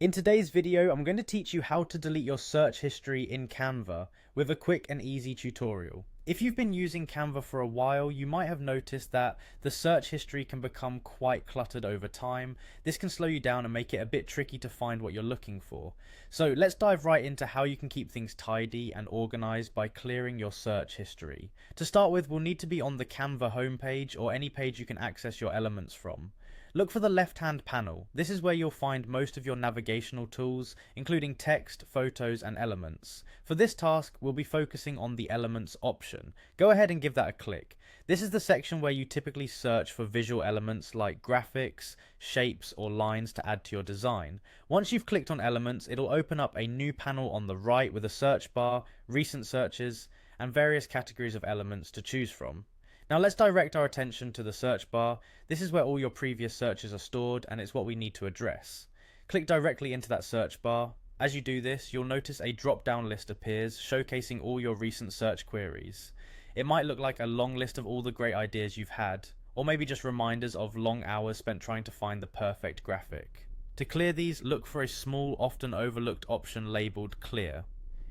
In today's video, I'm going to teach you how to delete your search history in Canva with a quick and easy tutorial. If you've been using Canva for a while, you might have noticed that the search history can become quite cluttered over time. This can slow you down and make it a bit tricky to find what you're looking for. So let's dive right into how you can keep things tidy and organized by clearing your search history. To start with, we'll need to be on the Canva homepage or any page you can access your elements from. Look for the left-hand panel. This is where you'll find most of your navigational tools, including text, photos, and elements. For this task, we'll be focusing on the elements option. Go ahead and give that a click. This is the section where you typically search for visual elements like graphics, shapes, or lines to add to your design. Once you've clicked on elements, it'll open up a new panel on the right with a search bar, recent searches, and various categories of elements to choose from. Now let's direct our attention to the search bar. This is where all your previous searches are stored, and it's what we need to address. Click directly into that search bar. As you do this, you'll notice a drop-down list appears showcasing all your recent search queries. It might look like a long list of all the great ideas you've had, or maybe just reminders of long hours spent trying to find the perfect graphic. To clear these, look for a small, often overlooked option labeled Clear.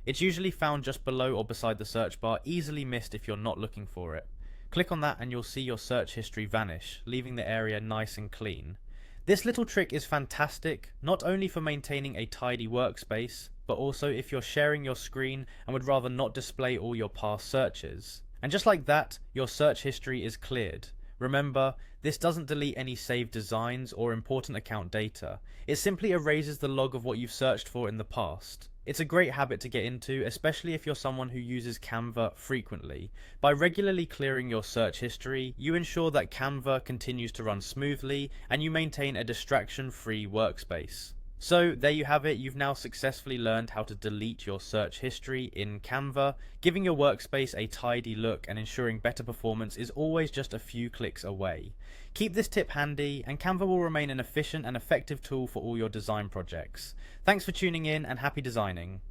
It's usually found just below or beside the search bar, easily missed if you're not looking for it. Click on that and you'll see your search history vanish, leaving the area nice and clean. This little trick is fantastic, not only for maintaining a tidy workspace, but also if you're sharing your screen and would rather not display all your past searches. And just like that, your search history is cleared. Remember, this doesn't delete any saved designs or important account data. It simply erases the log of what you've searched for in the past. It's a great habit to get into, especially if you're someone who uses Canva frequently. By regularly clearing your search history, you ensure that Canva continues to run smoothly and you maintain a distraction-free workspace. So there you have it, you've now successfully learned how to delete your search history in Canva. Giving your workspace a tidy look and ensuring better performance is always just a few clicks away. Keep this tip handy and Canva will remain an efficient and effective tool for all your design projects. Thanks for tuning in and happy designing.